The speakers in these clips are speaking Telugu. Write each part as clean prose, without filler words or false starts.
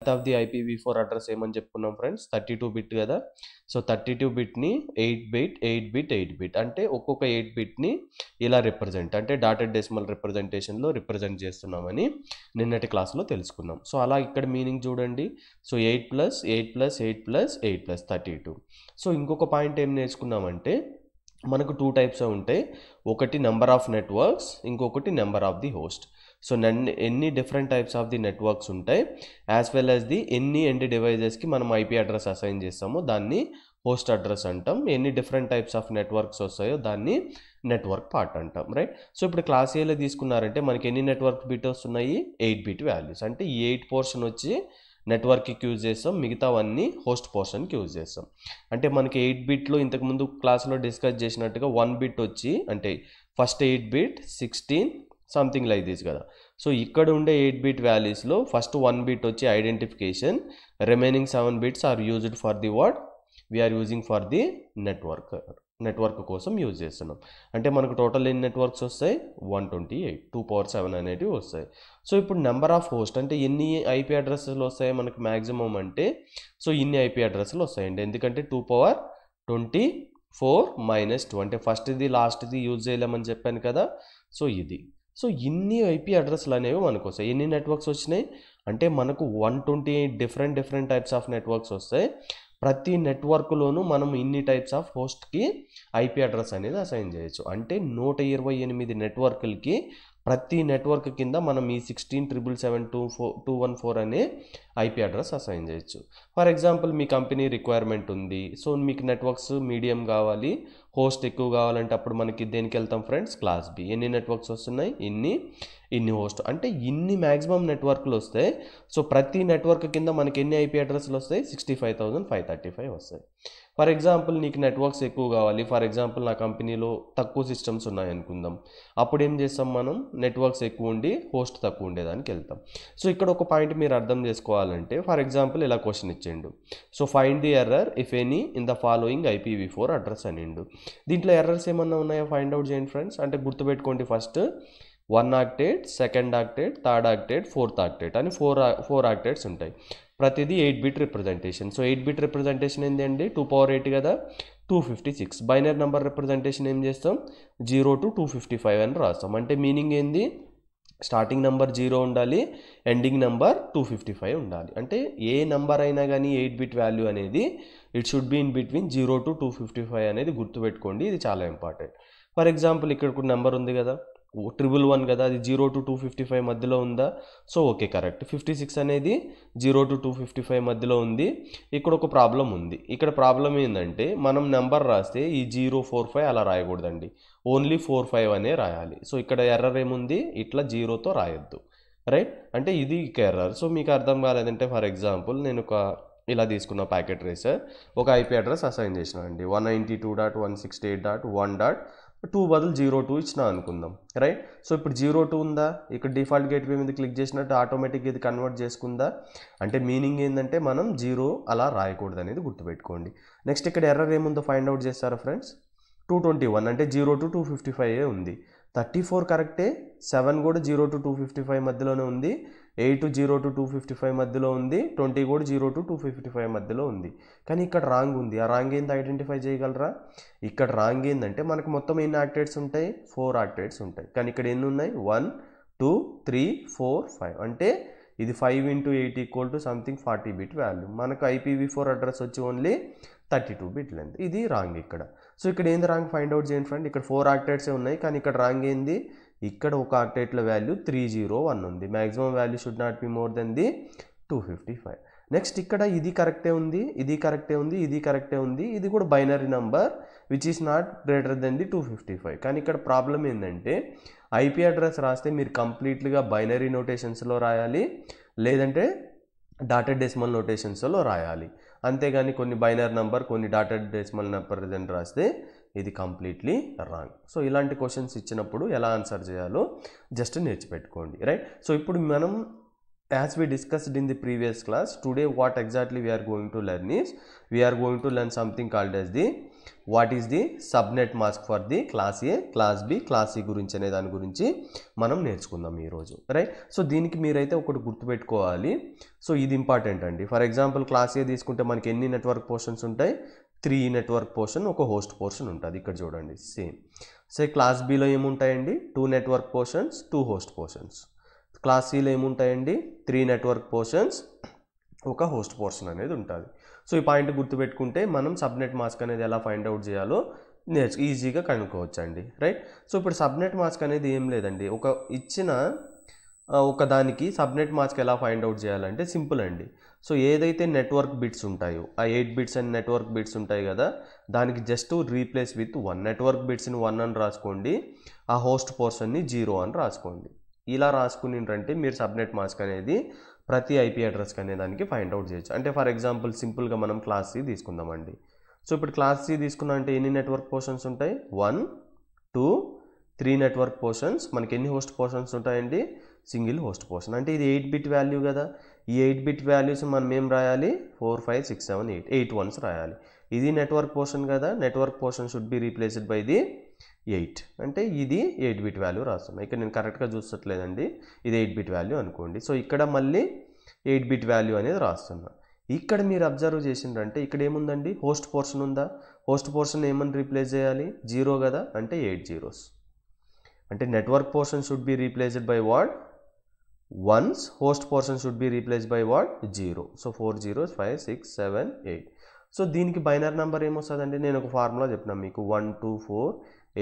Length of the IPv4 address ఏమని చెప్పుకున్నాం ఫ్రెండ్స్, 32 బిట్ కదా. సో 32 బిట్ని 8 బిట్ 8 బిట్ 8 బిట్ అంటే ఒక్కొక్క 8 బిట్ని ఇలా రిప్రజెంట్ అంటే డాటెడ్ డెసిమల్ రిప్రజెంటేషన్లో రిప్రజెంట్ చేస్తున్నామని నిన్నటి క్లాస్లో తెలుసుకున్నాం. సో అలా ఇక్కడ మీనింగ్ చూడండి. So 8 plus 8 plus 8 plus 8 plus 32. So ఇంకొక పాయింట్ ఏం నేర్చుకున్నామంటే మనకు 2 టైప్స్ ఉంటాయి. ఒకటి నెంబర్ ఆఫ్ నెట్వర్క్స్, ఇంకొకటి number of the host. So ఎన్ని different types of the networks ఉంటాయి, యాజ్ వెల్ యాజ్ ది ఎన్ని డివైజెస్కి మనం IP అడ్రస్ అసైన్ చేస్తామో దాన్ని హోస్ట్ అడ్రస్ అంటాం. ఎన్ని డిఫరెంట్ టైప్స్ ఆఫ్ నెట్వర్క్స్ వస్తాయో దాన్ని నెట్వర్క్ పార్ట్ అంటాం, రైట్. సో ఇప్పుడు క్లాస్ ఏలో తీసుకున్నారంటే మనకి ఎన్ని నెట్వర్క్ బిట్స్ ఉన్నాయి, 8 బిట్ వాల్యూస్. అంటే ఈ 8 పోర్షన్ వచ్చి నెట్వర్క్కి యూజ్ చేస్తాం, మిగతావన్నీ హోస్ట్ పోర్షన్కి యూజ్ చేస్తాం. అంటే మనకి 8 బిట్లో ఇంతకుముందు క్లాస్లో డిస్కస్ చేసినట్టుగా 1 బిట్ వచ్చి అంటే first 8 bit 16 something like this కదా. సో ఇక్కడ ఉండే 8 బిట్ వాల్యూస్లో ఫస్ట్ 1 బిట్ వచ్చి identification, remaining 7 bits are used for the what we are using for the network కోసం యూజ్ చేస్తున్నాం. అంటే మనకు టోటల్ ఎన్ని నెట్వర్క్స్ వస్తాయి, 128 2^7 అనేటివి వస్తాయి. సో ఇప్పుడు నెంబర్ ఆఫ్ హోస్ట్ అంటే ఎన్ని IP అడ్రస్లు వస్తాయి మనకు మ్యాక్సిమం అంటే, సో ఇన్ని IP అడ్రస్లు వస్తాయండి. ఎందుకంటే 2^24 - 2 అంటే ఫస్ట్ది లాస్ట్ది యూజ్ చేయలేమని చెప్పాను కదా. సో ఇది సో ఇన్ని IP అడ్రస్లు అనేవి మనకు వస్తాయి. ఎన్ని నెట్వర్క్స్ వచ్చినాయి అంటే మనకు 128 డిఫరెంట్ టైప్స్ ఆఫ్ నెట్వర్క్స్ వస్తాయి. ప్రతి నెట్వర్క్లోనూ మనం ఇన్ని టైప్స్ ఆఫ్ హోస్ట్కి IP అడ్రస్ అనేది అసైన్ చేయొచ్చు. అంటే 128 నెట్వర్క్లకి ప్రతి నెట్వర్క్ కింద మనం ఈ 16,777,214 అనే IP అడ్రస్ అసైన్ చేయొచ్చు. For example me company requirement ఉంది, సో మీకు నెట్వర్క్స్ మీడియం కావాలి, హోస్ట్ ఎక్కువ కావాలంటే అప్పుడు మనకి దేనికి వెళ్తాం ఫ్రెండ్స్, క్లాస్ B. ఎన్ని నెట్వర్క్స్ వస్తున్నాయి, ఇన్ని హోస్ట్ అంటే ఇన్ని మ్యాక్సిమం నెట్వర్క్లు వస్తాయి. సో ప్రతి నెట్వర్క్ కింద మనకి ఎన్ని IP అడ్రస్లు వస్తాయి, 65,535 వస్తాయి. ఫర్ ఎగ్జాంపుల్ నీకు నెట్వర్క్స్ ఎక్కువ కావాలి, ఫర్ ఎగ్జాంపుల్ నా కంపెనీలో తక్కువ సిస్టమ్స్ ఉన్నాయి అనుకుందాం, అప్పుడు ఏం చేస్తాం మనం, నెట్వర్క్స్ ఎక్కువ ఉండి హోస్ట్ తక్కువ ఉండేదానికి వెళ్తాం. సో ఇక్కడ ఒక పాయింట్ మీరు అర్థం చేసుకోవాలంటే, ఫర్ ఎగ్జాంపుల్ ఇలా క్వశ్చన్ ఇచ్చిండు. So find the error if any in the following IPv4 address అనిండు. దీంట్లో ఎర్రర్స్ ఏమన్నా ఉన్నాయో ఫైండ్ అవుట్ చేయండి ఫ్రెండ్స్. అంటే గుర్తుపెట్టుకోండి, first 1 octet, 2nd octet, 3rd octet, 4th octet అని 4 ఆక్టేట్స్ ఉంటాయి. ప్రతిదీ 8 bit representation. So 8 bit representation ఏంటండి, 2^8 కదా, 256. బైనరీ నెంబర్ రిప్రజెంటేషన్ ఏం చేస్తాం, 0 to 255 అని రాస్తాం. అంటే మీనింగ్ ఏంది, స్టార్టింగ్ నెంబర్ 0 ఉండాలి, ఎండింగ్ నెంబర్ 255 ఉండాలి. అంటే ఏ నెంబర్ అయినా కానీ 8 బిట్ వాల్యూ అనేది it should be in between 0 to 255 అనేది గుర్తుపెట్టుకోండి, ఇది చాలా ఇంపార్టెంట్. ఫర్ ఎగ్జాంపుల్ ఇక్కడ ఒక నెంబర్ ఉంది కదా, 111 కదా, అది 0 to 255 మధ్యలో ఉందా, సో ఓకే కరెక్ట్. 56 అనేది 0 to 255 మధ్యలో ఉంది. ఇక్కడ ఒక ప్రాబ్లం ఉంది. ఇక్కడ ప్రాబ్లం ఏంటంటే మనం నెంబర్ రాస్తే ఈ 045 అలా రాయకూడదండి, ఓన్లీ 45 అనే రాయాలి. సో ఇక్కడ ఎర్రర్ ఏముంది, ఇట్లా 0తో రాయొద్దు, రైట్. అంటే ఇది ఎర్రర్. సో మీకు అర్థం కాలేదంటే ఫర్ ఎగ్జాంపుల్ నేను ఇలా తీసుకున్న ప్యాకెట్ రేసర్ ఒక IP అడ్రస్ అసైన్ చేసిన అండి, 192.168.1.2 బదులు 02 ఇచ్చిన అనుకుందాం, రైట్. సో ఇప్పుడు 02 ఉందా, ఇక్కడ డిఫాల్ట్ గేట్వే మీద క్లిక్ చేసినట్టు ఆటోమేటిక్గా ఇది కన్వర్ట్ చేసుకుందా. అంటే మీనింగ్ ఏంటంటే మనం 0 అలా రాయకూడదు అనేది గుర్తుపెట్టుకోండి. నెక్స్ట్ ఇక్కడ ఎర్రర్ ఏముందో ఫైండ్ అవుట్ చేస్తారా ఫ్రెండ్స్, 221 అంటే 0 to 255 ఉంది. 34 కరెక్టే, 7 కూడా 0 to 255 మధ్యలోనే ఉంది, 8 0 to 255 మధ్యలో ఉంది, 20 కూడా 0 to 255 మధ్యలో ఉంది. కానీ ఇక్కడ రాంగ్ ఉంది. ఆ రాంగ్ ఏంది ఐడెంటిఫై చేయగలరా, ఇక్కడ రాంగ్ ఏంటంటే మనకు మొత్తం ఎన్ని ఆక్టేట్స్ ఉంటాయి, 4 ఆక్టేట్స్ ఉంటాయి. కానీ ఇక్కడ ఎన్ని ఉన్నాయి, 1 2 3 4 5 అంటే ఇది 5 × 8 = సంథింగ్ 40 బిట్ వాల్యూ. మనకు IPv4 అడ్రస్ వచ్చి ఓన్లీ 32 బిట్ లెంత్. ఇది రాంగ్ ఇక్కడ. సో ఇక్కడ ఏంది రాంగ్ ఫైండ్ అవుట్ చేయండి ఫ్రెండ్. ఇక్కడ 4 ఆక్టేట్సే ఉన్నాయి, కానీ ఇక్కడ రాంగ్ ఏంది, ఇక్కడ ఒక ఆక్టేట్ల వాల్యూ 301 ఉంది. Maximum value should not be more than the 255. Next ఇక్కడ ఇది కరెక్టే ఉంది, ఇది కరెక్టే ఉంది, ఇది కరెక్టే ఉంది, ఇది కూడా binary number which is not greater than the 255. కానీ ఇక్కడ ప్రాబ్లం ఏంటంటే IP అడ్రస్ రాస్తే మీరు కంప్లీట్లీగా బైనరీ నోటేషన్స్లో రాయాలి, లేదంటే డాటెడ్ డెసిమల్ నోటేషన్స్లో రాయాలి. అంతేగాని కొన్ని బైనరీ నెంబర్ కొన్ని డాటెడ్ డెసిమల్ నెంబర్ రాస్తే ఇది కంప్లీట్లీ రాంగ్. సో ఇలాంటి క్వశ్చన్స్ ఇచ్చినప్పుడు ఎలా ఆన్సర్ చేయాలో జస్ట్ నేర్చిపెట్టుకోండి, రైట్. సో ఇప్పుడు మనం as we discussed in the previous class, today what exactly we are going to learn is we are going to learn something called as the what is the subnet mask for the class A, class B, class C గురించి అనే దాని గురించి మనం నేర్చుకుందాం ఈరోజు, రైట్. సో దీనికి మీరైతే ఒకటి గుర్తుపెట్టుకోవాలి. సో ఇది ఇంపార్టెంట్ అండి. ఫర్ ఎగ్జాంపుల్ క్లాస్ ఏ తీసుకుంటే మనకి ఎన్ని నెట్వర్క్ పోర్షన్స్ ఉంటాయి? 3 నెట్వర్క్ పోర్షన్, ఒక హోస్ట్ పోర్షన్ ఉంటుంది. ఇక్కడ చూడండి సేమ్. సో క్లాస్ బిలో ఏముంటాయండి? 2 network portions, 2 host portions. Class సిలో ఏముంటాయండి? 3 నెట్వర్క్ పోర్షన్స్, ఒక హోస్ట్ పోర్షన్ అనేది ఉంటుంది. సో ఈ పాయింట్ గుర్తుపెట్టుకుంటే మనం సబ్నెట్ మాస్క్ అనేది ఎలా ఫైండ్ అవుట్ చేయాలో ఈజీగా కనుక్కోవచ్చండి, రైట్. సో ఇప్పుడు సబ్నెట్ మాస్క్ అనేది ఏం లేదండి, ఒక ఇచ్చిన ఒక దానికి సబ్నెట్ మాస్క్ ఎలా ఫైండ్ అవుట్ చేయాలంటే సింపుల్ అండి. సో ఏదైతే నెట్వర్క్ బిట్స్ ఉంటాయో ఆ 8 బిట్స్ అండ్ నెట్వర్క్ బిట్స్ ఉంటాయి కదా, దానికి జస్ట్ రీప్లేస్ విత్ 1. నెట్వర్క్ బిట్స్ని 1 అని రాసుకోండి, ఆ హోస్ట్ పోర్షన్ని 0 అని రాసుకోండి. ఇలా రాసుకునింటే మీరు సబ్నెట్ మాస్క్ అనేది ప్రతి ఐపీ అడ్రస్కి అనే దానికి ఫైండ్ అవుట్ చేయొచ్చు. అంటే ఫర్ ఎగ్జాంపుల్ సింపుల్గా మనం క్లాస్ సి తీసుకుందామండి. సో ఇప్పుడు క్లాస్ సి తీసుకున్నా అంటే ఎన్ని నెట్వర్క్ పోర్షన్స్ ఉంటాయి? 1, 2, 3 నెట్వర్క్ పోర్షన్స్. మనకి ఎన్ని హోస్ట్ పోర్షన్స్ ఉంటాయండి? Single host portion. అంటే ఇది 8 బిట్ వాల్యూ కదా, ఈ 8 బిట్ వాల్యూస్ మనం ఏం రాయాలి? 4, 5, 6, 7, 8 వన్స్ రాయాలి. ఇది నెట్వర్క్ పోర్షన్ కదా, network portion should be replaced by the 8. అంటే ఇది 8 బిట్ వాల్యూ రాస్తున్నాను. ఇక్కడ నేను కరెక్ట్గా చూస్తట్లేదండి, ఇది 8 బిట్ వాల్యూ అనుకోండి. సో ఇక్కడ మళ్ళీ 8 బిట్ వాల్యూ అనేది రాస్తున్నా. ఇక్కడ మీరు అబ్జర్వ్ చేసిండ్రంటే ఇక్కడ ఏముందండి? హోస్ట్ పోర్షన్ ఉందా? హోస్ట్ పోర్షన్ ఏమని రీప్లేస్ చేయాలి? 0 కదా, అంటే 8 zeros. అంటే network portion should be replaced by what? 1s. Host portion should be replaced by what? 0. So 4 zeros, 5, 6, 7, 8. So దీనికి బైనరీ నెంబర్ ఏమొస్తుందండి? నేను ఒక ఫార్ములా చెప్పినా మీకు, 1, 2, 4,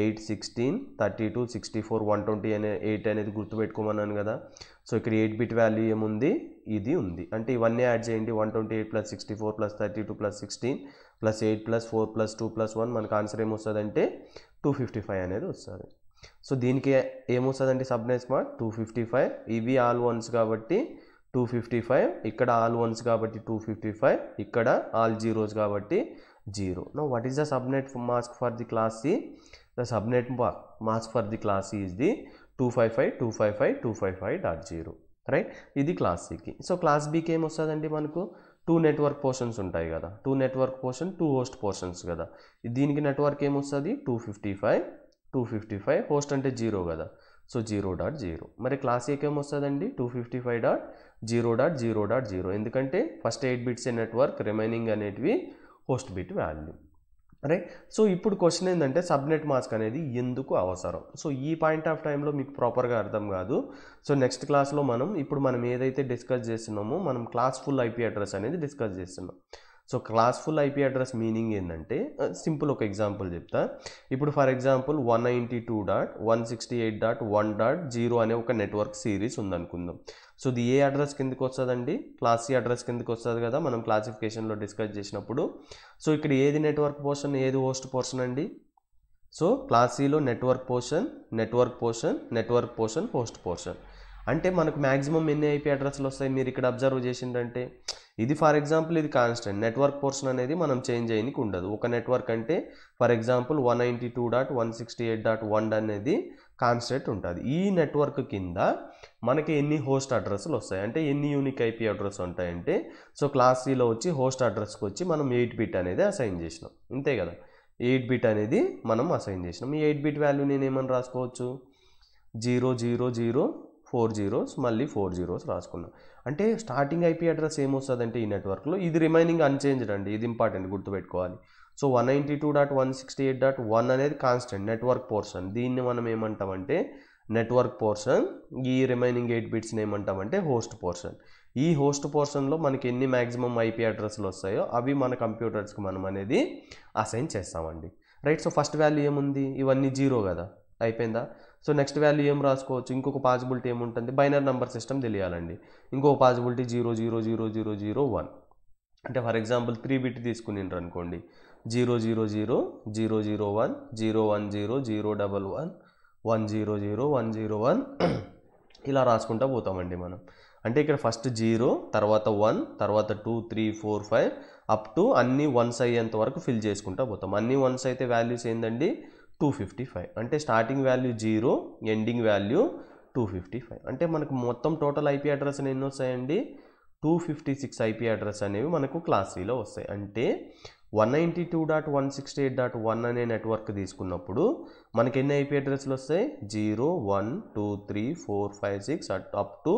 8, 16, 32, 64, 120 అనే 8 అనేది గుర్తుపెట్టుకోమన్నాను కదా. సో ఇక్కడ 8 బిట్ వాల్యూ ఏముంది? ఇది ఉంది. అంటే ఇవన్నీ యాడ్ చేయండి. 128 + 64 + 32 + 16 + 8 + 4 + 2 + 1 మనకు ఆన్సర్ ఏమొస్తుందంటే 255 అనేది వస్తుంది. సో దీనికి ఏమొస్తుందండి సబ్నెట్ మాస్క్? 255. ఇవి ఆల్ వన్స్ కాబట్టి 255, ఇక్కడ ఆల్ వన్స్ కాబట్టి 255, ఇక్కడ ఆల్ జీరోస్ కాబట్టి 0. Now what is the subnet mask for the class C? The subnet mask for the class C is the 255.255.255.0, right. ఇది క్లాస్ సికి. సో క్లాస్ బికి ఏమొస్తుందండి? మనకు 2 నెట్వర్క్ పోర్షన్స్ ఉంటాయి కదా, 2 నెట్వర్క్ పోర్షన్, 2 హోస్ట్ పోర్షన్స్ కదా. దీనికి నెట్వర్క్ ఏమొస్తుంది? 255. హోస్ట్ అంటే 0 కదా, సో 0.0. మరి క్లాస్ ఏకి ఏమొస్తుందండి? 255.0.0.0. ఎందుకంటే ఫస్ట్ 8 బిట్స్ నెట్వర్క్, రిమైనింగ్ అనేటివి host bit value, right. So ఇప్పుడు క్వశ్చన్ ఏంటంటే సబ్నెట్ మాస్క్ అనేది ఎందుకు అవసరం? సో ఈ పాయింట్ ఆఫ్ టైంలో మీకు ప్రాపర్గా అర్థం కాదు. సో నెక్స్ట్ క్లాస్లో మనం ఏదైతే డిస్కస్ చేస్తున్నామో మనం క్లాస్ ఫుల్ ఐపీ అడ్రస్ అనేది డిస్కస్ చేస్తున్నాం. So class full IP address meaning ఏంటంటే సింపుల్ ఒక ఎగ్జాంపుల్ చెప్తా. ఇప్పుడు ఫర్ ఎగ్జాంపుల్ 192.168.1.0 అనే ఒక నెట్వర్క్ సిరీస్ ఉందనుకుందాం. సో ఇది ఏ అడ్రస్ కిందకి వస్తుందండి? క్లాస్ సి అడ్రస్ కిందకి వస్తుంది కదా, మనం క్లాసిఫికేషన్లో డిస్కస్ చేసినప్పుడు. సో ఇక్కడ ఏది నెట్వర్క్ పోర్షన్, ఏది హోస్ట్ పోర్షన్ అండి? సో క్లాస్ సిలో network portion, network portion, network portion, host portion. అంటే మనకు మ్యాక్సిమం ఎన్ని ఐపీ అడ్రస్లు వస్తాయి మీరు ఇక్కడ అబ్జర్వ్ చేసిందంటే? ఇది ఫర్ ఎగ్జాంపుల్ ఇది కాన్స్టెంట్. నెట్వర్క్ పోర్షన్ అనేది మనం చేంజ్ చేయడానికి ఉండదు. ఒక నెట్వర్క్ అంటే ఫర్ ఎగ్జాంపుల్ 192.168.1 అనేది కాన్స్టెంట్ ఉంటుంది. ఈ నెట్వర్క్ కింద మనకి ఎన్ని హోస్ట్ అడ్రస్లు వస్తాయి అంటే ఎన్ని యూనిక్ ఐపీ అడ్రస్ ఉంటాయంటే, సో క్లాస్ సిలో వచ్చి హోస్ట్ అడ్రస్కి వచ్చి మనం 8 బిట్ అనేది అసైన్ చేసినాం, అంతే కదా. 8 బిట్ అనేది మనం అసైన్ చేసినాం. ఈ 8 బిట్ వాల్యూ నేను ఏమని రాసుకోవచ్చు? 0, 0, 0, 4 zeros, మళ్ళీ 4 zeros రాసుకున్నాం. అంటే స్టార్టింగ్ ఐపీ అడ్రస్ ఏమొస్తుందంటే ఈ నెట్వర్క్లో ఇది రిమైనింగ్ అన్చేంజ్డ్ అండి, ఇది ఇంపార్టెంట్ గుర్తుపెట్టుకోవాలి. సో 192.168.1 అనేది కాన్స్టెంట్ నెట్వర్క్ పోర్షన్. దీన్ని మనం ఏమంటామంటే నెట్వర్క్ పోర్షన్. ఈ రిమైనింగ్ 8 బిట్స్ని ఏమంటామంటే హోస్ట్ పోర్షన్. ఈ హోస్ట్ పోర్షన్లో మనకి ఎన్ని మ్యాక్సిమం ఐపీ అడ్రస్లు వస్తాయో అవి మన కంప్యూటర్స్కి మనం అనేది అసైన్ చేస్తామండి, రైట్. సో ఫస్ట్ వాల్యూ ఏముంది? ఇవన్నీ 0 కదా, అయిపోయిందా. సో నెక్స్ట్ వాల్యూ ఏం రాసుకోవచ్చు? ఇంకొక పాసిబిలిటీ ఏముంటుంది? బైనరీ నెంబర్ సిస్టమ్ తెలియాలండి. ఇంకొక పాసిబిలిటీ 0000001. అంటే ఫర్ ఎగ్జాంపుల్ 3 బిట్ తీసుకునిండ్రు అనుకోండి, 0000001 010 011 100 101 ఇలా రాసుకుంటూ పోతామండి మనం. అంటే ఇక్కడ ఫస్ట్ 0, తర్వాత 1, తర్వాత 2, 3, 4, 5 అప్ టు అన్ని వన్స్ అయ్యేంత వరకు ఫిల్ చేసుకుంటూ పోతాం. అన్ని వన్స్ అయితే వాల్యూస్ ఏందండి? 255. అంటే స్టార్టింగ్ వాల్యూ 0, ఎండింగ్ వాల్యూ 255. అంటే మనకు మొత్తం టోటల్ ఐపీ అడ్రస్ ఎన్ని వస్తాయండి? 256 ఐపీ అడ్రస్ అనేవి మనకు క్లాస్ సిలో వస్తాయి. అంటే 192.168.1 అనే నెట్వర్క్ తీసుకున్నప్పుడు మనకి ఎన్ని ఐపీ అడ్రస్లు వస్తాయి? 0, 1, 2, 3, 4, 5, 6 అప్ టు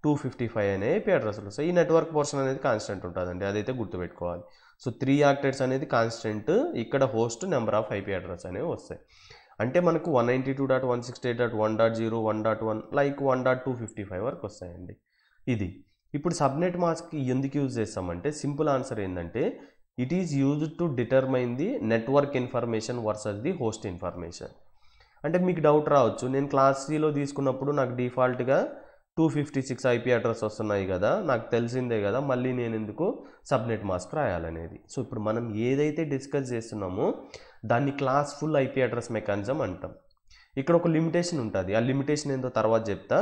255 అనే ఐపీ అడ్రస్లు వస్తాయి. ఈ నెట్వర్క్ పోర్షన్ అనేది కాన్స్టెంట్ ఉంటుందండి, అదైతే గుర్తుపెట్టుకోవాలి. సో 3 ఆక్టెట్స్ అనేది కాన్స్టెంట్, ఇక్కడ host number of IP address అనేవి వస్తాయి. అంటే మనకు 192.168.1.0, 1.1 లైక్ 1.255 వరకు వస్తాయండి. ఇది ఇప్పుడు సబ్నెట్ మాస్క్కి ఎందుకు యూజ్ చేస్తామంటే సింపుల్ ఆన్సర్ ఏంటంటే it is used to determine the network information versus the host information. అంటే మీకు డౌట్ రావచ్చు, నేను క్లాస్ సిలో తీసుకున్నప్పుడు నాకు డిఫాల్ట్గా 256 ఐపీ అడ్రస్ వస్తున్నాయి కదా, నాకు తెలిసిందే కదా, మళ్ళీ నేను ఎందుకు సబ్నెట్ మాస్క్ రాయాలనేది. సో ఇప్పుడు మనం ఏదైతే డిస్కస్ చేస్తున్నామో దాన్ని class full IP address mechanism అంటాం. ఇక్కడ ఒక లిమిటేషన్ ఉంటుంది, ఆ లిమిటేషన్ ఏందో తర్వాత చెప్తా.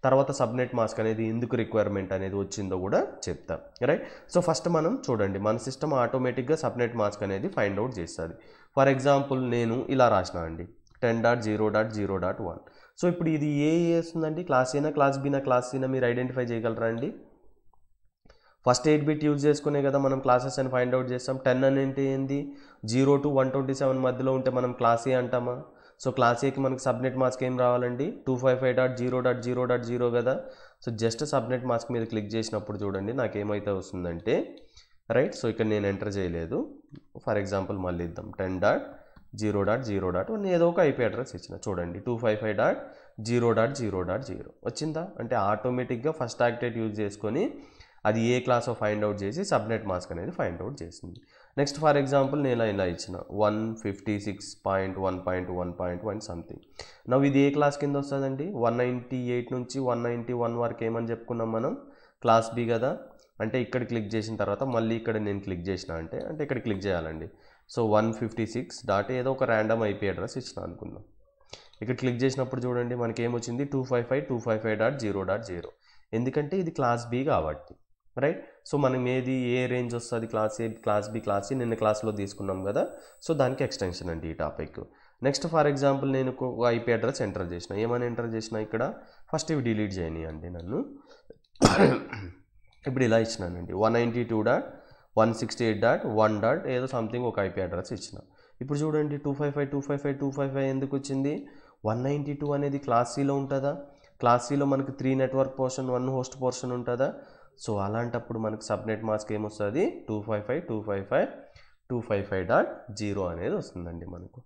తర్వాత సబ్నెట్ మాస్క్ అనేది ఎందుకు రిక్వైర్మెంట్ అనేది వచ్చిందో కూడా చెప్తా, రైట్? సో ఫస్ట్ మనం చూడండి, మన సిస్టమ్ ఆటోమేటిక్గా సబ్నెట్ మాస్క్ అనేది ఫైండ్ అవుట్ చేస్తుంది. ఫర్ ఎగ్జాంపుల్ నేను ఇలా రాసిన అండి 10.0.0.1. సో ఇప్పుడు ఇది ఏ వస్తుందండి? క్లాస్ ఏనా, క్లాస్ బీనా, క్లాస్ సీనా మీరు ఐడెంటిఫై చేయగలరా అండి? ఫస్ట్ 8 బిట్ యూజ్ చేసుకునే కదా మనం క్లాసెస్ అని ఫైండ్ అవుట్ చేస్తాం. 10 అనేది ఏంది? 0 to 127 మధ్యలో ఉంటే మనం క్లాస్ ఏ అంటామా? సో క్లాస్ ఏకి మనకి సబ్నెట్ మాస్క్ ఏం రావాలండి? 255.0.0.0 కదా. సో జస్ట్ సబ్నెట్ మాస్క్ మీద క్లిక్ చేసినప్పుడు చూడండి నాకు ఏమైతే వస్తుందంటే, రైట్? సో ఇక్కడ నేను ఎంటర్ చేయలేదు. ఫర్ ఎగ్జాంపుల్ మళ్ళీ ఇద్దాం 10.0.0.1 ఏదో ఒక ఐపీ అడ్రస్ ఇచ్చిన, చూడండి 255.0.0.0 వచ్చిందా? అంటే ఆటోమేటిక్గా ఫస్ట్ ఆక్టెట్ యూజ్ చేసుకొని అది ఏ క్లాస్ ఫైండ్ అవుట్ చేసి సబ్నెట్ మాస్క్ అనేది ఫైండ్ అవుట్ చేసింది. నెక్స్ట్ ఫర్ ఎగ్జాంపుల్ నేను ఇలా ఇచ్చిన 156.1.1.1 సంథింగ్. నవ్వు ఇది ఏ క్లాస్ కింద వస్తుందండి? 198 నుంచి 191 వరకు ఏమని చెప్పుకున్నాం మనం? క్లాస్ బి కదా. అంటే ఇక్కడ క్లిక్ చేసిన తర్వాత మళ్ళీ ఇక్కడ నేను క్లిక్ చేసిన అంటే ఇక్కడ క్లిక్ చేయాలండి. సో 156 డాట్ ఏదో ఒక ర్యాండమ్ ఐపీ అడ్రస్ ఇచ్చిన అనుకుందాం. ఇక్కడ క్లిక్ చేసినప్పుడు చూడండి మనకి ఏమొచ్చింది? 255.255.0.0. ఎందుకంటే ఇది క్లాస్ బి కాబట్టి, రైట్? సో మనం ఏది ఏ రేంజ్ వస్తుంది? Class A, class B, class C నిన్న క్లాస్లో తీసుకున్నాం కదా. సో దానికి ఎక్స్టెన్షన్ అండి ఈ టాపిక్. నెక్స్ట్ ఫర్ ఎగ్జాంపుల్ నేను ఒక ఐపీ అడ్రస్ ఎంటర్ చేసిన, ఏమని ఎంటర్ చేసిన ఇక్కడ ఫస్ట్ ఇవి డిలీట్ చేయనియండి నన్ను. ఇప్పుడు ఇలా ఇచ్చినానండి 192.168.1. ఏదో సంథింగ్ ఒక ఐపీ అడ్రస్ ఇచ్చిన. ఇప్పుడు చూడండి 255 ఎందుకు వచ్చింది? 192 అనేది క్లాస్ సిలో ఉంటుందా? క్లాస్ సిలో మనకి 3 నెట్వర్క్ పోర్షన్ 1 హోస్ట్ పోర్షన్ ఉంటుందా? సో అలాంటప్పుడు మనకు సబ్నెట్ మాస్క్ ఏమొస్తుంది? 255.255.255.0 అనేది వస్తుందండి మనకు,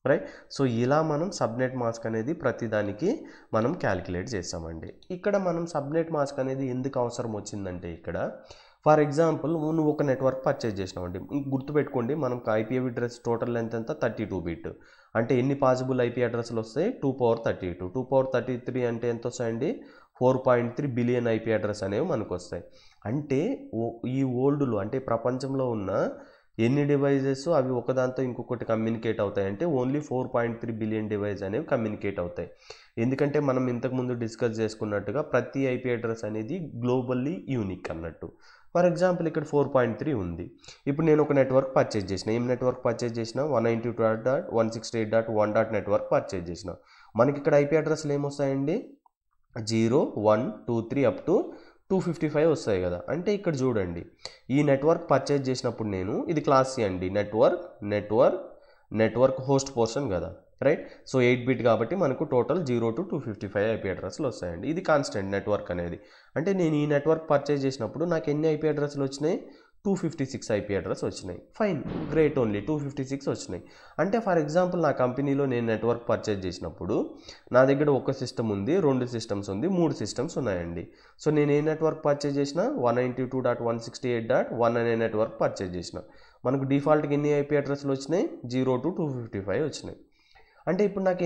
రైట్? సో ఇలా మనం సబ్నెట్ మాస్క్ అనేది ప్రతిదానికి మనం క్యాలిక్యులేట్ చేస్తామండి. ఇక్కడ మనం సబ్నెట్ మాస్క్ అనేది ఎందుకు అవసరం వచ్చిందంటే ఇక్కడ ఫర్ ఎగ్జాంపుల్ నువ్వు ఒక నెట్వర్క్ పర్చేజ్ చేసినావండి. గుర్తుపెట్టుకోండి మనకు ఐపీ అడ్రస్ టోటల్ లెంత్ ఎంత? 32 బిట్. అంటే ఎన్ని పాసిబుల్ ఐపీ అడ్రస్లు వస్తాయి? 2^32. 2^33 అంటే ఎంత వస్తాయండి? 4.3 బిలియన్ ఐపీ అడ్రస్ అనేవి మనకు వస్తాయి. అంటే ఈ ఓల్డ్లో అంటే ప్రపంచంలో ఉన్న ఎన్ని డివైజెస్ అవి ఒకదాంతో ఇంకొకటి కమ్యూనికేట్ అవుతాయి అంటే ఓన్లీ 4.3 బిలియన్ డివైస్ అనేవి కమ్యూనికేట్ అవుతాయి. ఎందుకంటే మనం ఇంతకుముందు డిస్కస్ చేసుకున్నట్టుగా ప్రతి ఐపీ అడ్రస్ అనేది గ్లోబల్లీ యూనిక్ అన్నట్టు. ఫర్ ఎగ్జాంపుల్ ఇక్కడ 4.3 ఉంది. ఇప్పుడు నేను ఒక నెట్వర్క్ పర్చేజ్ చేసిన, ఏం నెట్వర్క్ పర్చేజ్ చేసిన? 192.168.1 నెట్వర్క్ పర్చేజ్ చేసిన. మనకి ఇక్కడ ఐపీ అడ్రస్లు ఏమొస్తాయండి? 0, 1, 2, 3 అప్ టు 255 వస్తాయి కదా. అంటే ఇక్కడ చూడండి ఈ నెట్వర్క్ పర్చేజ్ చేసినప్పుడు నేను ఇది క్లాస్ సి అండి, నెట్వర్క్ హోస్ట్ పోర్షన్ కదా, రైట్? సో 8 బిట్ కాబట్టి మనకు టోటల్ 0 to 255 ఐపీ అడ్రస్లు వస్తాయండి. ఇది కాన్స్టెంట్ నెట్వర్క్ అనేది. అంటే నేను ఈ నెట్వర్క్ పర్చేజ్ చేసినప్పుడు నాకు ఎన్ని ఐపీ అడ్రస్లు వచ్చినాయి? 256 ఐపీ అడ్రస్ వచ్చినాయి. ఫైన్, గ్రేట్, ఓన్లీ 256 వచ్చినాయి. అంటే ఫర్ ఎగ్జాంపుల్ నా కంపెనీలో నేను నెట్వర్క్ పర్చేజ్ చేసినప్పుడు నా దగ్గర ఒక సిస్టమ్ ఉంది, 2 సిస్టమ్స్ ఉంది, 3 సిస్టమ్స్ ఉన్నాయండి. సో నేను ఏ నెట్వర్క్ పర్చేజ్ చేసిన? 192.168.1 అనే నెట్వర్క్ పర్చేజ్ చేసిన. మనకు డిఫాల్ట్గా ఎన్ని ఐపీ అడ్రస్లు వచ్చినాయి? 0 to 255 వచ్చినాయి. అంటే ఇప్పుడు నాకు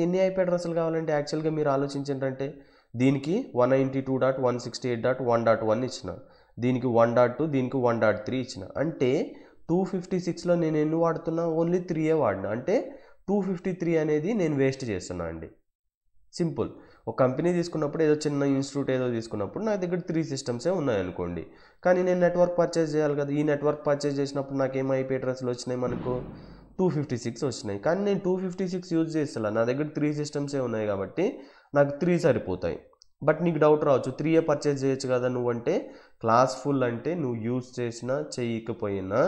ఎన్ని ఐపీ అడ్రస్లు కావాలంటే యాక్చువల్గా మీరు ఆలోచించండి. దీనికి 192.168.1.1 ఇచ్చిన, దీనికి 1.2, దీనికి 1.3 ఇచ్చిన. అంటే 256లో నేను ఎన్ని వాడుతున్నా? ఓన్లీ 3 వాడినా. అంటే 253 అనేది నేను వేస్ట్ చేస్తున్నా అండి. సింపుల్. ఒక కంపెనీ తీసుకున్నప్పుడు ఏదో చిన్న ఇన్స్టిట్యూట్ ఏదో తీసుకున్నప్పుడు నా దగ్గర 3 సిస్టమ్సే ఉన్నాయనుకోండి. కానీ నేను నెట్వర్క్ పర్చేజ్ చేయాలి కదా. ఈ నెట్వర్క్ పర్చేజ్ చేసినప్పుడు నాకు ఏం ఐపీ అడ్రస్లు వచ్చినాయి? మనకు 256 వచ్చినాయి. కానీ నేను 256 యూజ్ చేస్తా, నా దగ్గర 3 సిస్టమ్సే ఉన్నాయి కాబట్టి నాకు 3 సరిపోతాయి. బట్ నీకు డౌట్ రావచ్చు, 3 పర్చేజ్ చేయొచ్చు కదా నువ్వంటే. క్లాస్ ఫుల్ అంటే నువ్వు యూజ్ చేసినా చేయకపోయినా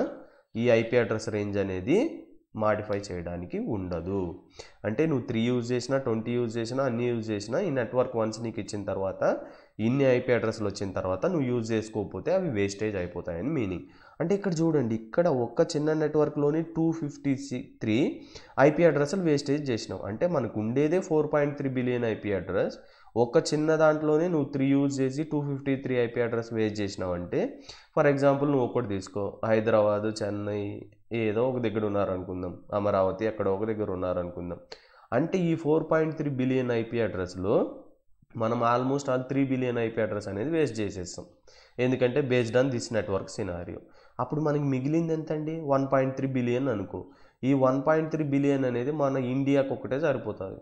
ఈ ఐపీ అడ్రస్ రేంజ్ అనేది మాడిఫై చేయడానికి ఉండదు. అంటే నువ్వు 3 యూజ్ చేసినా 20 యూజ్ చేసినా అన్ని యూజ్ చేసినా ఈ నెట్వర్క్ వన్స్ నీకు ఇచ్చిన తర్వాత ఇన్ని ఐపీ అడ్రస్లు వచ్చిన తర్వాత నువ్వు యూజ్ చేసుకోకపోతే అవి వేస్టేజ్ అయిపోతాయని మీనింగ్. అంటే ఇక్కడ చూడండి, ఇక్కడ ఒక్క చిన్న నెట్వర్క్లోని 253 ఐపీ అడ్రస్లు వేస్టేజ్ చేసినావు. అంటే మనకు ఉండేదే 4.3 బిలియన్ ఐపీ అడ్రస్. ఒక చిన్న దాంట్లోనే నువ్వు 3 యూజ్ చేసి 253 ఐపీ అడ్రస్ వేస్ట్ చేసినావు. అంటే ఫర్ ఎగ్జాంపుల్ నువ్వు ఒకటి తీసుకో, హైదరాబాదు, చెన్నై ఏదో ఒక దగ్గర ఉన్నారనుకుందాం, అమరావతి అక్కడ ఒక దగ్గర ఉన్నారనుకుందాం. అంటే ఈ 4.3 బిలియన్ ఐపీ అడ్రస్లో మనం ఆల్మోస్ట్ 3 బిలియన్ ఐపీ అడ్రస్ అనేది వేస్ట్ చేసేస్తాం. ఎందుకంటే based on this network scenario. అప్పుడు మనకి మిగిలింది ఎంతండి? 1.3 బిలియన్ అనుకో. ఈ 1.3 బిలియన్ అనేది మన ఇండియాకు ఒకటే సరిపోతుంది.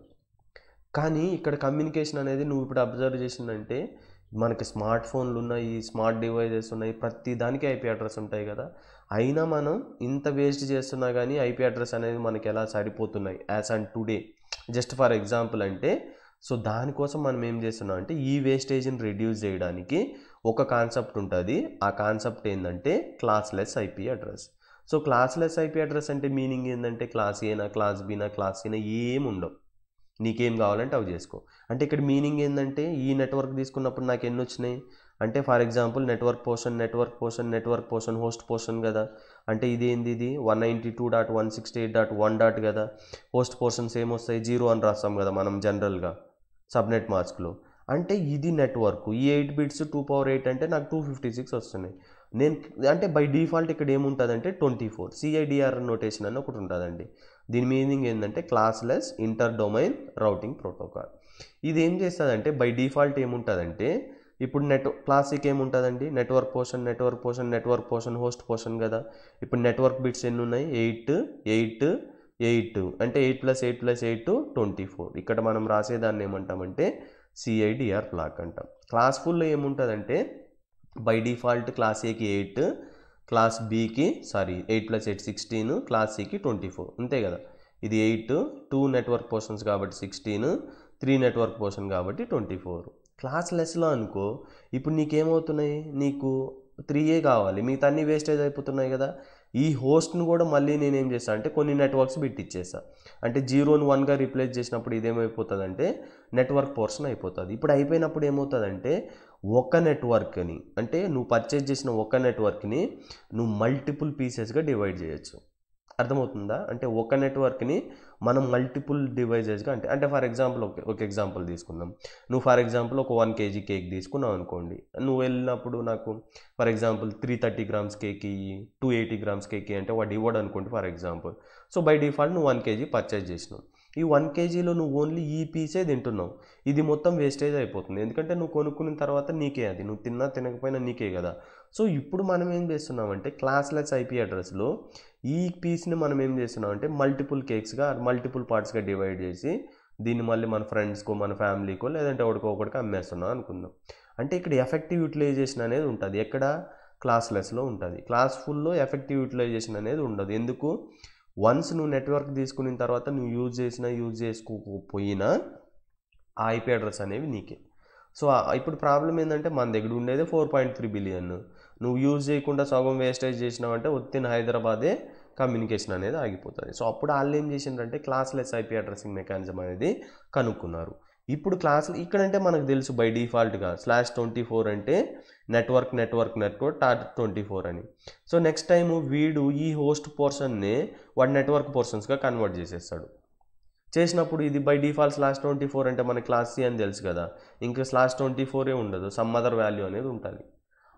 కానీ ఇక్కడ కమ్యూనికేషన్ అనేది నువ్వు ఇప్పుడు అబ్జర్వ్ చేసిందంటే మనకి స్మార్ట్ ఫోన్లు ఉన్నాయి, స్మార్ట్ డివైజెస్ ఉన్నాయి, ప్రతి దానికి ఐపీ అడ్రస్ ఉంటాయి కదా. అయినా మనం ఇంత వేస్ట్ చేస్తున్నా కానీ ఐపీ అడ్రస్ అనేది మనకి ఎలా సరిపోతున్నాయి as and today. Just for example అంటే సో దానికోసం మనం ఏం చేస్తున్నాం అంటే ఈ వేస్టేజ్ని రిడ్యూస్ చేయడానికి ఒక కాన్సెప్ట్ ఉంటుంది. ఆ కాన్సెప్ట్ ఏంటంటే classless IP address. So classless IP address అంటే మీనింగ్ ఏంటంటే క్లాస్ ఏనా, క్లాస్ బీనా, క్లాస్ సీనా ఏమి ఉండవు. నీకేం కావాలంటే అవి చేసుకో. అంటే ఇక్కడ మీనింగ్ ఏంటంటే ఈ నెట్వర్క్ తీసుకున్నప్పుడు నాకు ఎన్ని వచ్చినాయి అంటే for example network portion host portion కదా. అంటే ఇది ఏంది, ఇది 192.168.1 కదా. హోస్ట్ పోర్షన్స్ ఏమొస్తాయి? 0 అని రాస్తాం కదా మనం జనరల్గా సబ్నెట్ మాస్క్లో. అంటే ఇది నెట్వర్క్, ఈ 8 బిట్స్ 2^8 అంటే నాకు 256 వస్తున్నాయి. నేను అంటే బై డిఫాల్ట్ ఇక్కడ ఏముంటుందంటే 24 సిఐడిఆర్ నోటేషన్ అని ఒకటి ఉంటుందండి. దీని మీనింగ్ ఏంటంటే classless inter domain routing protocol. ఇది ఏం చేస్తుందంటే బై డిఫాల్ట్ ఏముంటుందంటే ఇప్పుడు క్లాసిక్ ఏముంటుందండి, నెట్వర్క్ పోర్షన్ హోస్ట్ పోర్షన్ కదా. ఇప్పుడు నెట్వర్క్ బిట్స్ ఎన్ని ఉన్నాయి? 8 అంటే 8+8+8 24. ఇక్కడ మనం రాసేదాన్ని ఏమంటామంటే సిఐడిఆర్ బ్లాక్ అంటాం. క్లాస్ ఫుల్లో ఏముంటుందంటే బై డిఫాల్ట్ క్లాస్ ఏకి 8, క్లాస్ బీకి 8+8 16, క్లాస్ సికి 24 అంతే కదా. ఇది 8, 2 నెట్వర్క్ పోర్షన్స్ కాబట్టి 16, 3 నెట్వర్క్ పోర్షన్ కాబట్టి 24. క్లాస్ లెస్లో అనుకో ఇప్పుడు నీకేమవుతున్నాయి, నీకు 3 కావాలి, మిగతా అన్ని వేస్టేజ్ అయిపోతున్నాయి కదా. ఈ హోస్ట్ను కూడా మళ్ళీ నేనేం చేస్తాను అంటే కొన్ని నెట్వర్క్స్ బిట్ ఇచ్చేస్తా. అంటే 0ని 1గా రీప్లేస్ చేసినప్పుడు ఇదేమైపోతుందంటే నెట్వర్క్ పోర్షన్ అయిపోతుంది. ఇప్పుడు అయిపోయినప్పుడు ఏమవుతుందంటే ఒక నెట్వర్క్ని అంటే నువ్వు పర్చేజ్ చేసిన ఒక నెట్వర్క్ని నువ్వు మల్టిపుల్ పీసెస్గా డివైడ్ చేయొచ్చు. అర్థమవుతుందా? అంటే ఒక నెట్వర్క్ని మనం మల్టిపుల్ డివైజెస్గా అంటే ఫర్ ఎగ్జాంపుల్ ఒక ఎగ్జాంపుల్ తీసుకుందాం. నువ్వు ఫర్ ఎగ్జాంపుల్ ఒక 1 kg కేక్ తీసుకున్నావు అనుకోండి. నువ్వు వెళ్ళినప్పుడు నాకు for example 330 grams cake 280 grams cake అంటే వాడు ఇవ్వడు అనుకోండి for example. So by default నువ్వు 1 kg పర్చేజ్ చేసినావు. ఈ 1 kgలో నువ్వు ఓన్లీ ఈ పీసే తింటున్నావు. ఇది మొత్తం వేస్టేజ్ అయిపోతుంది. ఎందుకంటే నువ్వు కొనుక్కున్న తర్వాత నీకే, అది నువ్వు తిన్నా తినకపోయినా నీకే కదా. సో ఇప్పుడు మనం ఏం చేస్తున్నామంటే క్లాస్లెస్ ఐపీ అడ్రస్లో ఈ పీస్ని మనం ఏం చేస్తున్నామంటే మల్టిపుల్ కేక్స్గా మల్టిపుల్ పార్ట్స్గా డివైడ్ చేసి దీన్ని మళ్ళీ మన ఫ్రెండ్స్కో మన ఫ్యామిలీకో లేదంటే ఒకటికి అమ్మేస్తున్నాం అనుకుందాం. అంటే ఇక్కడ ఎఫెక్టివ్ యూటిలైజేషన్ అనేది ఉంటుంది. ఎక్కడ? క్లాస్లెస్లో ఉంటుంది. క్లాస్ ఫుల్లో ఎఫెక్టివ్ యూటిలైజేషన్ అనేది ఉండదు. ఎందుకు? వన్స్ నువ్వు నెట్వర్క్ తీసుకున్న తర్వాత నువ్వు యూజ్ చేసుకోకపోయినా ఆ ఐపీ అడ్రస్ అనేవి నీకే. సో ఇప్పుడు ప్రాబ్లం ఏంటంటే మన దగ్గర ఉండేదే 4.3 బిలియన్. నువ్వు యూజ్ చేయకుండా సగం వేస్టేజ్ చేసినావంటే వచ్చిన హైదరాబాదే కమ్యూనికేషన్ అనేది ఆగిపోతుంది. సో అప్పుడు వాళ్ళు ఏం చేసిండ్రంటే క్లాస్లెస్ ఐపీ అడ్రసింగ్ మెకానిజం అనేది కనుక్కున్నారు. ఇప్పుడు ఇక్కడంటే మనకు తెలుసు బై డిఫాల్ట్గా /24 అంటే నెట్వర్క్ .24 అని. సో నెక్స్ట్ టైం వీడు ఈ హోస్ట్ పోర్షన్నే వాడు నెట్వర్క్ పోర్షన్స్గా కన్వర్ట్ చేసేస్తాడు. చేసినప్పుడు ఇది బై డిఫాల్ట్ /24 అంటే మన క్లాస్ సి అని తెలుసు కదా. ఇంకా /24 ఉండదు, సమ్ అదర్ వాల్యూ అనేది ఉంటుంది.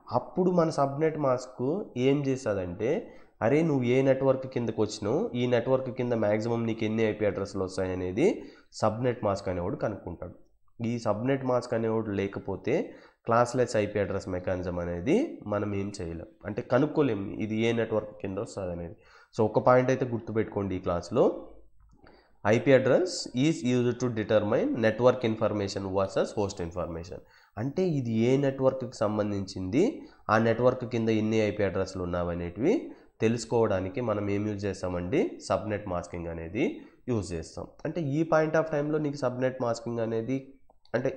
అప్పుడు మన సబ్నెట్ మాస్క్ ఏం చేస్తుందంటే అరే నువ్వు ఏ నెట్వర్క్ కిందకు వచ్చినావు, ఈ నెట్వర్క్ కింద మ్యాక్సిమం నీకు ఎన్ని ఐపీ అడ్రస్లు వస్తాయి అనేది సబ్నెట్ మాస్క్ అనేవాడు కనుక్కుంటాడు. ఈ సబ్నెట్ మాస్క్ అనేవాడు లేకపోతే క్లాస్లెస్ ఐపీ అడ్రస్ మెకానిజం అనేది మనం ఏం చేయలేం, అంటే కనుక్కోలేము ఇది ఏ నెట్వర్క్ కింద వస్తుంది అనేది. సో ఒక పాయింట్ అయితే గుర్తుపెట్టుకోండి ఈ క్లాస్లో, IP address is used to determine network information versus host information. అంటే ఇది ఏ నెట్వర్క్కి సంబంధించింది, ఆ నెట్వర్క్ కింద ఎన్ని ఐపీ అడ్రస్లు ఉన్నావనేటివి తెలుసుకోవడానికి మనం ఏం యూజ్ చేస్తామండి, సబ్నెట్ మాస్కింగ్ అనేది యూజ్ చేస్తాం. అంటే ఈ పాయింట్ ఆఫ్ టైంలో నీకు సబ్నెట్ మాస్కింగ్ అనేది అంటే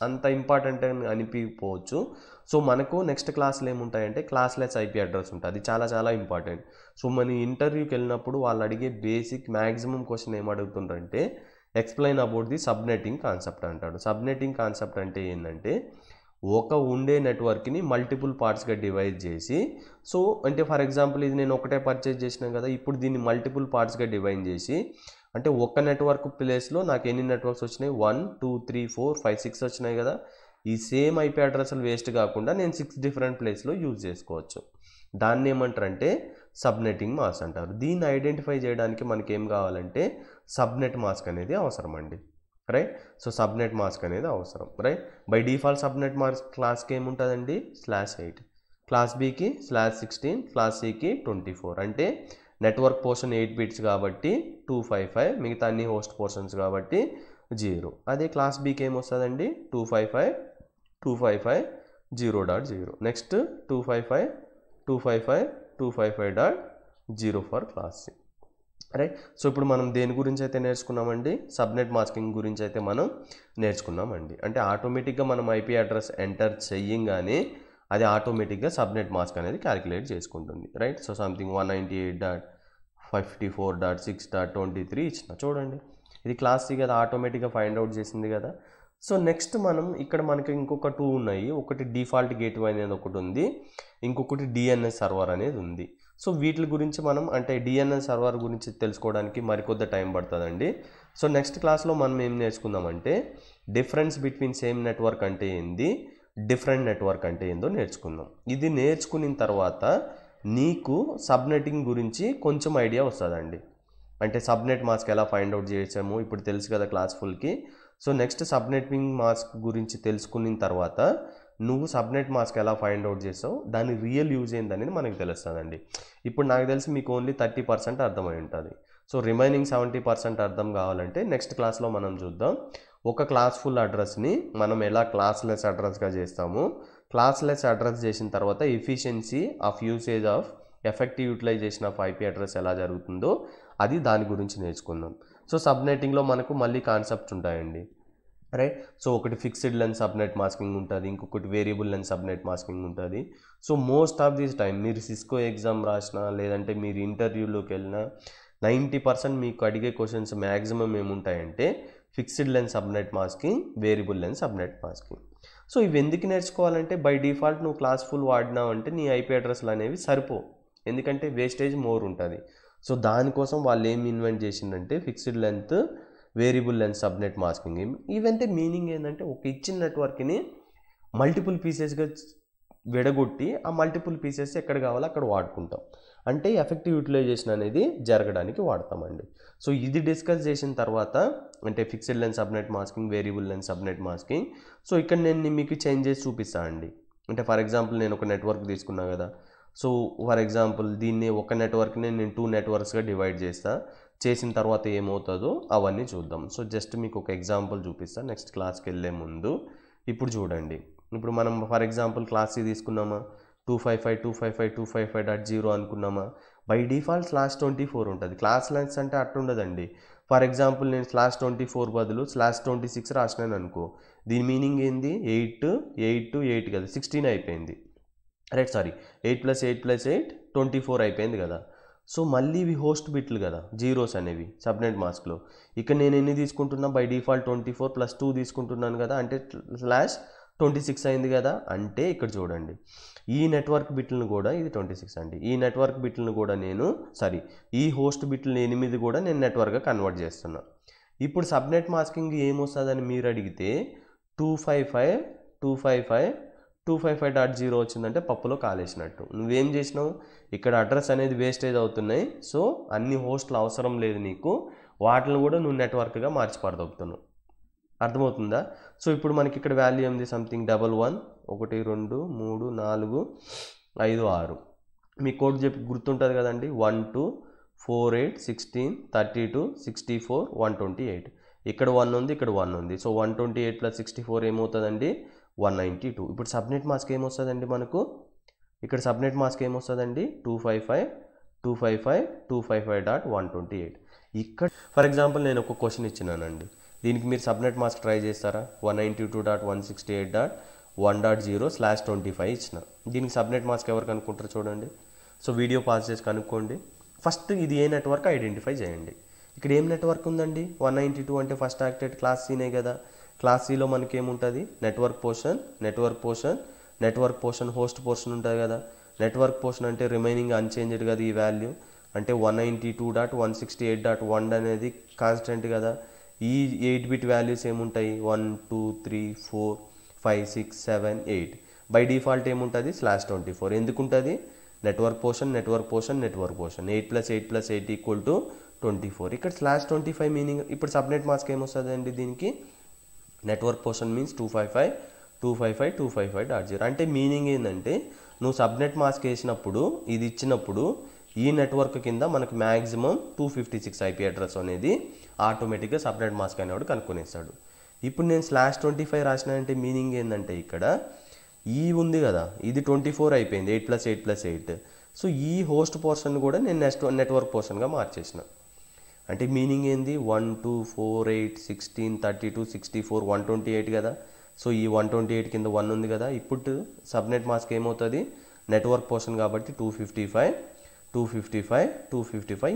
అంత ఇంపార్టెంట్ అని అనిపించకపోవచ్చు. సో మనకు నెక్స్ట్ క్లాస్లో ఏముంటాయంటే క్లాస్లెస్ ఐపీ అడ్రస్ ఉంటుంది. అది చాలా చాలా ఇంపార్టెంట్. సో మన ఇంటర్వ్యూకి వెళ్ళినప్పుడు వాళ్ళు అడిగే బేసిక్ మ్యాక్సిమం క్వశ్చన్ ఏమడుగుతుంటారంటే explain about the subnetting concept అంటాడు. సబ్నెటింగ్ కాన్సెప్ట్ అంటే ఏంటంటే ఒక ఉండే నెట్వర్క్ని మల్టిపుల్ పార్ట్స్గా డివైడ్ చేసి, సో అంటే ఫర్ ఎగ్జాంపుల్ ఇది నేను ఒకటే పర్చేజ్ చేసినాను కదా, ఇప్పుడు దీన్ని మల్టిపుల్ పార్ట్స్గా డివైడ్ చేసి, అంటే ఒక నెట్వర్క్ ప్లేస్లో నాకు ఎన్ని నెట్వర్క్స్ వచ్చినాయి 1 2 3 4 5 6 వచ్చినాయి కదా, ఈ సేమ్ ఐపీ అడ్రస్లు వేస్ట్ కాకుండా నేను 6 డిఫరెంట్ ప్లేస్లో యూజ్ చేసుకోవచ్చు. దాన్ని ఏమంటారంటే సబ్నెటింగ్ మాస్క్ అంటారు. దీన్ని ఐడెంటిఫై చేయడానికి మనకి ఏం కావాలంటే సబ్నెట్ మాస్క్ అనేది అవసరం అండి, రైట్. సో సబ్నెట్ మాస్క్ అనేది అవసరం, right. By default subnet mask క్లాస్కి ఏముంటుందండి /8, క్లాస్ బికి /16, క్లాస్ సికి 24. అంటే నెట్వర్క్ పోర్షన్ 8 బిట్స్ కాబట్టి 255, మిగతా అన్ని హోస్ట్ పోర్షన్స్ కాబట్టి 0. అదే క్లాస్ బికి ఏమొస్తుందండి 255 0.0. Next 255 for class C, right. So ఇప్పుడు మనం దేని గురించి అయితే నేర్చుకున్నామండి, సబ్నెట్ మాస్కింగ్ గురించి అయితే మనం నేర్చుకున్నామండి. అంటే ఆటోమేటిక్గా మనం ఐపీ అడ్రస్ ఎంటర్ చెయ్యంగానే అది ఆటోమేటిక్గా సబ్నెట్ మాస్క్ అనేది క్యాలిక్యులేట్ చేసుకుంటుంది, రైట్. సో సంథింగ్ 198.54.6.23 ఇచ్చిన చూడండి, ఇది క్లాస్ సి కదా, ఆటోమేటిక్గా ఫైండ్ అవుట్ చేసింది కదా. సో నెక్స్ట్ మనం ఇక్కడ మనకి ఇంకొక 2 ఉన్నాయి. ఒకటి డిఫాల్ట్ గేట్వే అనేది ఒకటి ఉంది, ఇంకొకటి డిఎన్ఎస్ సర్వర్ అనేది ఉంది. సో వీటి గురించి మనం అంటే డిఎన్ఎస్ సర్వర్ గురించి తెలుసుకోవడానికి మరికొద్ది టైం పడుతుందండి. సో నెక్స్ట్ క్లాస్లో మనం ఏం నేర్చుకుందామంటే డిఫరెన్స్ బిట్వీన్ సేమ్ నెట్వర్క్ అంటే ఏంది, డిఫరెంట్ నెట్వర్క్ అంటే ఏందో నేర్చుకుందాం. ఇది నేర్చుకున్న తర్వాత నీకు సబ్నెటింగ్ గురించి కొంచెం ఐడియా వస్తుందండి. అంటే సబ్నెట్ మాస్క్ ఎలా ఫైండ్ అవుట్ చేసామో ఇప్పుడు తెలుసు కదా క్లాస్ ఫుల్కి. సో నెక్స్ట్ సబ్నెటింగ్ మాస్క్ గురించి తెలుసుకున్న తర్వాత నువ్వు సబ్నెట్ మాస్క్ ఎలా ఫైండ్ అవుట్ చేసావు, దాని రియల్ యూజ్ ఏందనేది మనకు తెలుస్తుందండి. ఇప్పుడు నాకు తెలిసి మీకు ఓన్లీ 30% అర్థమై ఉంటుంది. సో రిమైనింగ్ 70% అర్థం కావాలంటే నెక్స్ట్ క్లాస్లో మనం చూద్దాం. ఒక క్లాస్ ఫుల్ అడ్రస్ని మనం ఎలా క్లాస్లెస్ అడ్రస్గా చేస్తాము, క్లాస్లెస్ అడ్రస్ చేసిన తర్వాత efficiency of usage of effective utilisation of IP address ఎలా జరుగుతుందో అది దాని గురించి నేర్చుకుందాం. సో సబ్నెటింగ్లో మనకు మళ్ళీ కాన్సెప్ట్స్ ఉంటాయండి, రైట్. సో ఒకటి ఫిక్స్డ్ లెంత్ సబ్నెట్ మాస్కింగ్ ఉంటుంది, ఇంకొకటి వేరియబుల్ లెంత్ సబ్నెట్ మాస్కింగ్ ఉంటుంది. So most of this time మీరు సిస్కో ఎగ్జామ్ రాసినా లేదంటే మీరు ఇంటర్వ్యూలోకి వెళ్ళినా 90% మీకు అడిగే క్వశ్చన్స్ మ్యాక్సిమం ఏముంటాయంటే fixed length subnet masking, variable length subnet masking. So ఇవి ఎందుకు నేర్చుకోవాలంటే బై డిఫాల్ట్ నువ్వు క్లాస్ ఫుల్ వాడినావు అంటే నీ ఐపీ అడ్రస్లు అనేవి సరిపో, ఎందుకంటే వేస్టేజ్ మోర్ ఉంటుంది. సో దానికోసం వాళ్ళు ఏం ఇన్వెంట్ చేసిందంటే fixed length, variable length subnet masking. ఇవంటే మీనింగ్ ఏంటంటే ఒక ఇచ్చిన నెట్వర్క్ని మల్టిపుల్ పీసెస్గా విడగొట్టి ఆ మల్టిపుల్ పీసెస్ ఎక్కడ కావాలో అక్కడ వాడుకుంటాం, అంటే ఎఫెక్టివ్ యూటిలైజేషన్ అనేది జరగడానికి వాడతామండి. సో ఇది డిస్కస్ చేసిన తర్వాత అంటే fixed length subnet masking, variable length subnet masking. So ఇక్కడ నేను మీకు చేంజ్ చేసి చూపిస్తాను అండి. అంటే ఫర్ ఎగ్జాంపుల్ నేను ఒక నెట్వర్క్ తీసుకున్నా కదా, సో ఫర్ ఎగ్జాంపుల్ దీన్ని ఒక నెట్వర్క్ని నేను 2 నెట్వర్క్స్గా డివైడ్ చేసిన తర్వాత ఏమవుతుందో అవన్నీ చూద్దాం. సో జస్ట్ మీకు ఒక ఎగ్జాంపుల్ చూపిస్తాను నెక్స్ట్ క్లాస్కి వెళ్ళే ముందు. ఇప్పుడు చూడండి, ఇప్పుడు మనం ఫర్ ఎగ్జాంపుల్ క్లాస్ సి తీసుకున్నామా, 255.255.0 అనుకున్నామా, బై డిఫాల్ట్ /24 ఉంటుంది. క్లాస్ లెన్స్ అంటే అట్టుండదండి. ఫర్ ఎగ్జాంపుల్ నేను /24 బదులు /26 రాసినాను అనుకో, దీని మీనింగ్ ఏంది 8 8 8 కదా, 16 అయిపోయింది, రైట్. సారీ 8 + 8 + 8 24 అయిపోయింది కదా. సో మళ్ళీ ఇవి హోస్ట్ బిట్లు కదా, జీరోస్ అనేవి సబ్నెట్ మాస్క్లో. ఇక్కడ నేను ఎన్ని తీసుకుంటున్నా, బై డిఫాల్ట్ 24 + 2 తీసుకుంటున్నాను కదా, అంటే /26 అయింది కదా. అంటే ఇక్కడ చూడండి ఈ నెట్వర్క్ బిట్లను కూడా ఇది 26 అండి, ఈ నెట్వర్క్ బిట్లను కూడా నేను ఈ హోస్ట్ బిట్లను 8 కూడా నేను నెట్వర్క్గా కన్వర్ట్ చేస్తున్నా. ఇప్పుడు సబ్నెట్ మాస్కింగ్ ఏమొస్తుందని మీరు అడిగితే 255.0 వచ్చిందంటే పప్పులో కాలేసినట్టు. నువ్వేం చేసినావు, ఇక్కడ అడ్రస్ అనేది వేస్టేజ్ అవుతున్నాయి, సో అన్ని హోస్ట్లు అవసరం లేదు నీకు, వాటిని కూడా నువ్వు నెట్వర్క్గా మార్చి పడదొప్పుతున్నావు. అర్థమవుతుందా? సో ఇప్పుడు మనకి ఇక్కడ వాల్యూ ఏంది, సంథింగ్ 11 1 2 3 4 5 6 మీ కోడ్ చెప్పి గుర్తుంటుంది కదండి, 1 2 4 8 16 32 64 128. ఇక్కడ 1 ఉంది, ఇక్కడ 1 ఉంది. సో 128 + 64 ఏమవుతుందండి 192. ఇప్పుడు సబ్నెట్ మాస్క్ ఏమొస్తుందండి మనకు, ఇక్కడ సబ్నెట్ మాస్క్ ఏమొస్తుందండి 255.255.128. ఇక్కడ ఫర్ ఎగ్జాంపుల్ నేను ఒక క్వశ్చన్ ఇచ్చినానండి, దీనికి మీరు సబ్నెట్ మాస్క్ ట్రై చేస్తారా? 192.168.1.0/25 ఇచ్చిన. దీనికి సబ్నెట్ మాస్క్ ఎవరు కనుక్కుంటారు చూడండి. సో వీడియో పాజ్ చేసి కనుక్కోండి. ఫస్ట్ ఇది ఏ నెట్వర్క్ ఐడెంటిఫై చేయండి. ఇక్కడ ఏం నెట్వర్క్ ఉందండి? 192 అంటే ఫస్ట్ యాక్టెడ్ క్లాస్ సీనే కదా. క్లాస్ సీలో మనకి ఏముంటుంది? నెట్వర్క్ పోర్షన్ హోస్ట్ పోర్షన్ ఉంటుంది కదా. నెట్వర్క్ పోర్షన్ అంటే రిమైనింగ్ అన్చేంజ్డ్ కదా ఈ వాల్యూ. అంటే 192.168.1 అనేది కాన్స్టెంట్ కదా. ఈ 8 బిట్ వాల్యూస్ ఏముంటాయి? 1 2 3 4 5 6 7 8. బై డిఫాల్ట్ ఏముంటుంది? /24. ఎందుకుంటుంది? Network portion 8 + 8 + 8 = 24. ఇక్కడ /25 మీనింగ్. ఇప్పుడు సబ్నెట్ మాస్క్ ఏమొస్తుంది అండి దీనికి? Network portion means 255.255.0. అంటే మీనింగ్ ఏంటంటే నువ్వు సబ్నెట్ మాస్క్ వేసినప్పుడు ఇది ఇచ్చినప్పుడు ఈ నెట్వర్క్ కింద మనకు మ్యాక్సిమం 256 IP అడ్రస్ అనేది ఆటోమేటిక్గా సబ్నెట్ మాస్క్ అనేవాడు కనుక్కొనేస్తాడు. ఇప్పుడు నేను /25 రాసిన అంటే మీనింగ్ ఏంటంటే ఇక్కడ ఈ ఉంది కదా, ఇది 24 అయిపోయింది, 8 + 8 + 8. సో ఈ హోస్ట్ పోర్షన్ కూడా నేను నెట్వర్క్ పోర్షన్గా మార్చేసిన. అంటే మీనింగ్ ఏంది? 1 2 4 8 16 32 64 128 కదా. సో ఈ 128 కింద 1 ఉంది కదా. ఇప్పుడు సబ్నెట్ మాస్క్ ఏమవుతుంది? నెట్వర్క్ పోర్షన్ కాబట్టి 255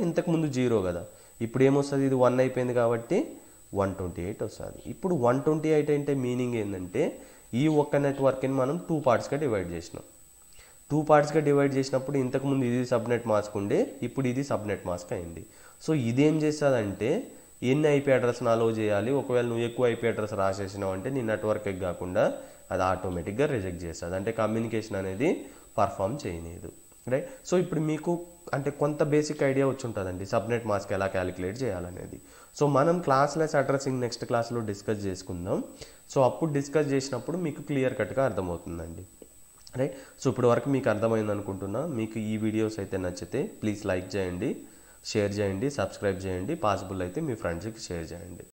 ఇంతకుముందు 0 కదా. ఇప్పుడు ఏమొస్తుంది? ఇది 1 అయిపోయింది కాబట్టి 128 వస్తుంది. ఇప్పుడు 128 అంటే మీనింగ్ ఏంటంటే ఈ ఒక్క నెట్వర్క్ని మనం 2 పార్ట్స్గా డివైడ్ చేసినాం. 2 పార్ట్స్గా డివైడ్ చేసినప్పుడు ఇంతకుముందు ఇది సబ్నెట్ మాస్క్ ఉండే, ఇప్పుడు ఇది సబ్నెట్ మాస్క్ అయింది. సో ఇదేం చేస్తుందంటే ఎన్ని ఐపీ అడ్రస్ని అలో చేయాలి, ఒకవేళ నువ్వు ఎక్కువ ఐపీ అడ్రస్ రాసేసినావు అంటే నీ నెట్వర్క్కి కాకుండా అది ఆటోమేటిక్గా రిజెక్ట్ చేస్తుంది. అంటే కమ్యూనికేషన్ అనేది పర్ఫామ్ చేయలేదు, రైట్. సో ఇప్పుడు మీకు అంటే కొంత బేసిక్ ఐడియా వచ్చి ఉంటుందండి సబ్నెట్ మాస్క్ ఎలా క్యాలిక్యులేట్ చేయాలనేది. సో మనం క్లాస్లెస్ అడ్రసింగ్ నెక్స్ట్ క్లాస్లో డిస్కస్ చేసుకుందాం. సో అప్పుడు డిస్కస్ చేసినప్పుడు మీకు క్లియర్ కట్గా అర్థమవుతుందండి, రైట్. సో ఇప్పుడు వరకు మీకు అర్థమైంది అనుకుంటున్నా. మీకు ఈ వీడియోస్ అయితే నచ్చితే ప్లీజ్ లైక్ చేయండి, షేర్ చేయండి, సబ్స్క్రైబ్ చేయండి, పాసిబుల్ అయితే మీ ఫ్రెండ్స్కి షేర్ చేయండి.